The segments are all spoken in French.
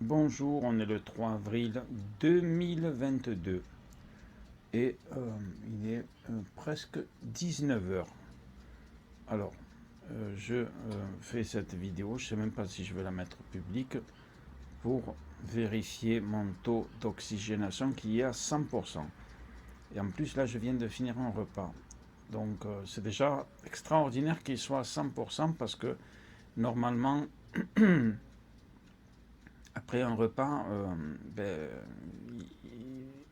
Bonjour, on est le 3 avril 2022 et il est presque 19 heures. Alors, je fais cette vidéo, je ne sais même pas si je vais la mettre publique, pour vérifier mon taux d'oxygénation qui est à 100%. Et en plus, là, je viens de finir un repas. Donc, c'est déjà extraordinaire qu'il soit à 100% parce que normalement, après un repas,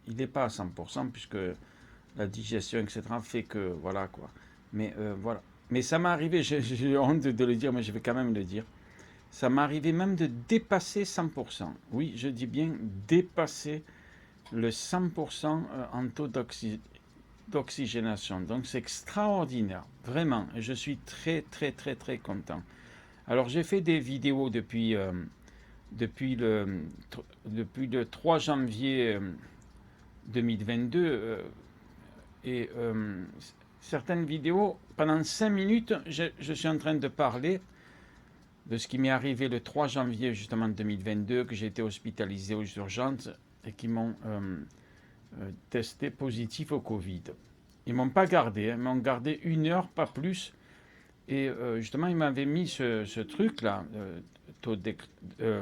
il n'est pas à 100% puisque la digestion, etc., fait que voilà quoi. Mais voilà. Mais ça m'est arrivé, j'ai honte de le dire, mais je vais quand même le dire. Ça m'est arrivé même de dépasser 100%. Oui, je dis bien dépasser le 100% en taux d'oxygénation. Donc c'est extraordinaire, vraiment. Et je suis très, très, très, très content. Alors j'ai fait des vidéos depuis, le, depuis le 3 janvier 2022 et certaines vidéos, pendant 5 minutes, je suis en train de parler de ce qui m'est arrivé le 3 janvier justement 2022, que j'ai été hospitalisé aux urgences et qui m'ont testé positif au Covid. Ils m'ont pas gardé, ils m'ont gardé 1 heure, pas plus. Et justement, ils m'avaient mis ce truc-là, taux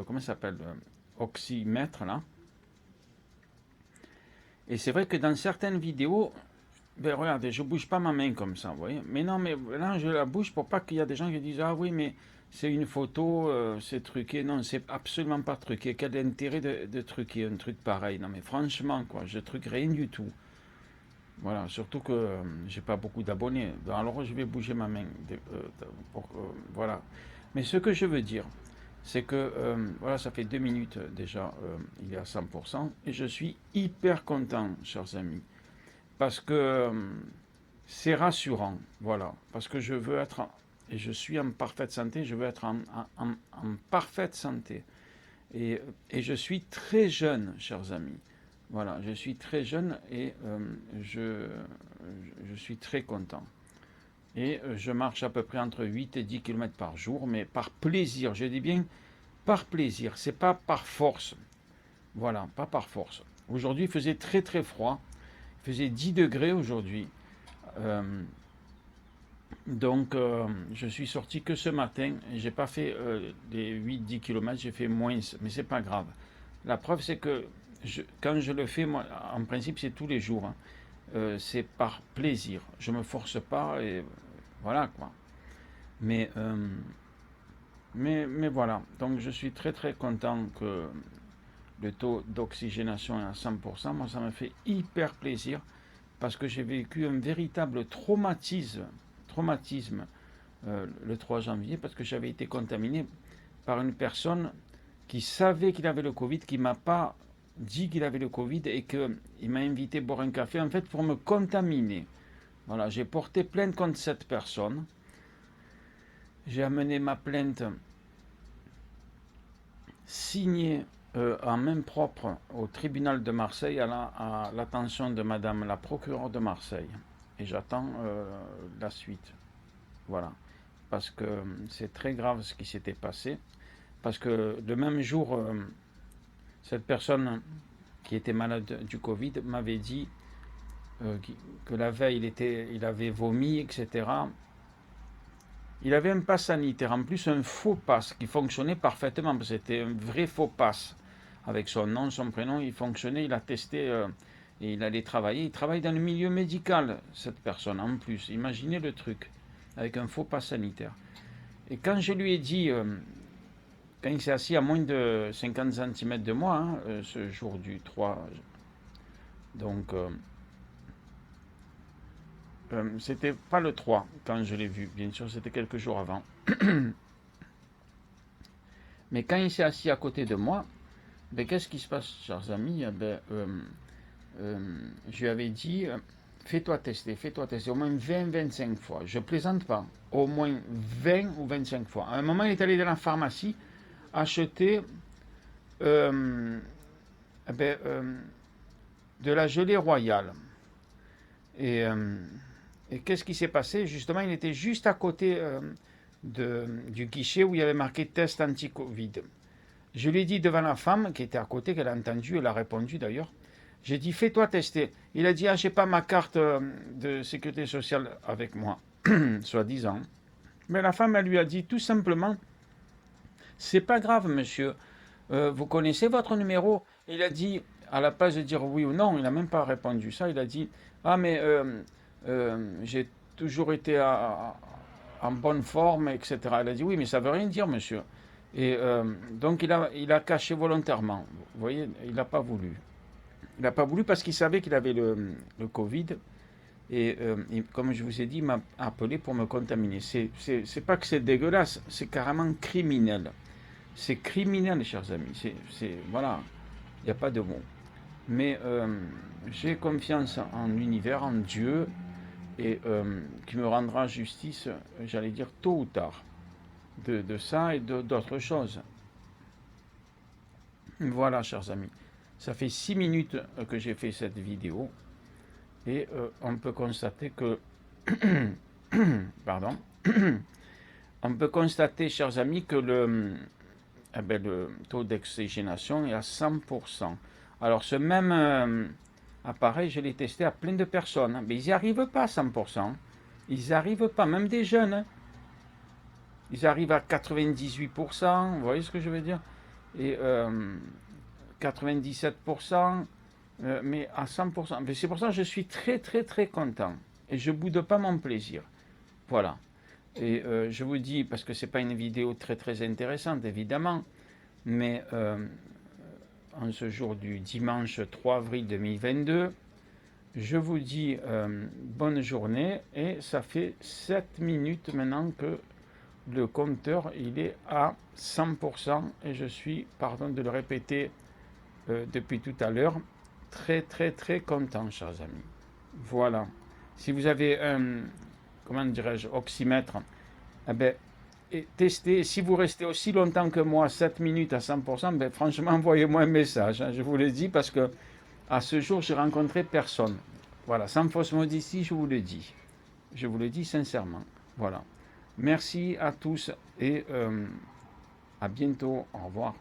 comment ça s'appelle, oxymètre, là. Et c'est vrai que dans certaines vidéos, ben regardez, je bouge pas ma main comme ça, vous voyez. Mais non, mais là, je la bouge pour pas qu'il y ait des gens qui disent ah oui, mais c'est une photo, c'est truqué. Non, c'est absolument pas truqué. Quel intérêt de truquer un truc pareil? Non, mais franchement, quoi, je truque rien du tout. Voilà, surtout que j'ai pas beaucoup d'abonnés. Alors je vais bouger ma main. Voilà. Mais ce que je veux dire, c'est que voilà, ça fait 2 minutes déjà, il est à 100%, et je suis hyper content, chers amis, parce que c'est rassurant, voilà, parce que je veux être, et je suis en parfaite santé, je veux être en parfaite santé. Et je suis très jeune, chers amis. Voilà, je suis très jeune et je suis très content. Et je marche à peu près entre 8 et 10 km par jour, mais par plaisir. Je dis bien par plaisir, c'est pas par force. Voilà, pas par force. Aujourd'hui, il faisait très très froid. Il faisait 10 degrés aujourd'hui. Euh, donc, je suis sorti que ce matin. J'ai pas fait les 8-10 km, j'ai fait moins, mais c'est pas grave. La preuve, c'est que quand je le fais, moi, en principe, c'est tous les jours, hein. C'est par plaisir. Je me force pas et voilà quoi. Mais, euh, mais voilà. Donc, je suis très très content que le taux d'oxygénation est à 100%. Moi, ça me fait hyper plaisir parce que j'ai vécu un véritable traumatisme le 3 janvier parce que j'avais été contaminé par une personne qui savait qu'il avait le Covid, qui ne m'a pas dit qu'il avait le Covid et qu'il m'a invité à boire un café en fait pour me contaminer. Voilà, j'ai porté plainte contre cette personne. J'ai amené ma plainte signée en main propre au tribunal de Marseille à l'attention de Madame la procureure de Marseille. Et j'attends la suite. Voilà. Parce que c'est très grave ce qui s'était passé. Parce que le même jour, cette personne qui était malade du Covid m'avait dit que la veille, il avait vomi, etc. Il avait un pass sanitaire, en plus un faux pass qui fonctionnait parfaitement. C'était un vrai faux pass. Avec son nom, son prénom, il fonctionnait, il a testé et il allait travailler. Il travaille dans le milieu médical, cette personne, en plus. Imaginez le truc, avec un faux pass sanitaire. Et quand je lui ai dit, quand il s'est assis à moins de 50 cm de moi, hein, ce jour du 3, donc c'était pas le 3 quand je l'ai vu, bien sûr, c'était quelques jours avant. Mais quand il s'est assis à côté de moi, ben, qu'est-ce qui se passe, chers amis? Je lui avais dit, fais-toi tester au moins 20-25 fois. Je plaisante pas, au moins 20 ou 25 fois. À un moment, il est allé dans la pharmacie acheter euh, eh ben, de la gelée royale. Et, euh, et qu'est-ce qui s'est passé? Justement, il était juste à côté du guichet où il y avait marqué test anti-Covid. Je lui ai dit devant la femme qui était à côté, qu'elle a entendu, elle a répondu d'ailleurs. J'ai dit, fais-toi tester. Il a dit, ah, j'ai pas ma carte de sécurité sociale avec moi, soi-disant. Mais la femme, elle lui a dit tout simplement, c'est pas grave, monsieur. Vous connaissez votre numéro? Il a dit, à la place de dire oui ou non, il n'a même pas répondu ça. Il a dit, ah, mais j'ai toujours été en bonne forme, etc. Elle a dit, oui, mais ça veut rien dire, monsieur. Et donc, il a caché volontairement. Vous voyez, il n'a pas voulu. Il n'a pas voulu parce qu'il savait qu'il avait le Covid. Et comme je vous ai dit, il m'a appelé pour me contaminer. C'est pas que c'est dégueulasse, c'est carrément criminel. C'est criminel, chers amis. Voilà, il n'y a pas de mots. Mais j'ai confiance en l'univers, en Dieu, et qui me rendra justice, j'allais dire tôt ou tard, de ça et d'autres choses. Voilà, chers amis. Ça fait 6 minutes que j'ai fait cette vidéo, et on peut constater que... Pardon. On peut constater, chers amis, que le taux d'oxygénation est à 100%. Alors, ce même appareil, je l'ai testé à plein de personnes, mais ils n'y arrivent pas à 100%. Ils n'y arrivent pas, même des jeunes. Ils arrivent à 98%, vous voyez ce que je veux dire? Et 97%, mais à 100%. Mais c'est pour ça que je suis très, très, très content. Et je ne boude pas mon plaisir. Voilà. Et je vous dis, parce que ce n'est pas une vidéo très très intéressante, évidemment, mais en ce jour du dimanche 3 avril 2022, je vous dis bonne journée, et ça fait 7 minutes maintenant que le compteur il est à 100%, et je suis, pardon de le répéter depuis tout à l'heure, très très très content, chers amis. Voilà. Si vous avez un, comment dirais-je, oxymètre, eh ben, testez. Si vous restez aussi longtemps que moi, 7 minutes à 100%, ben, franchement, envoyez-moi un message. Hein, je vous le dis parce que à ce jour, j'ai rencontré personne. Voilà, sans fausse modestie, je vous le dis. Je vous le dis sincèrement. Voilà. Merci à tous et à bientôt. Au revoir.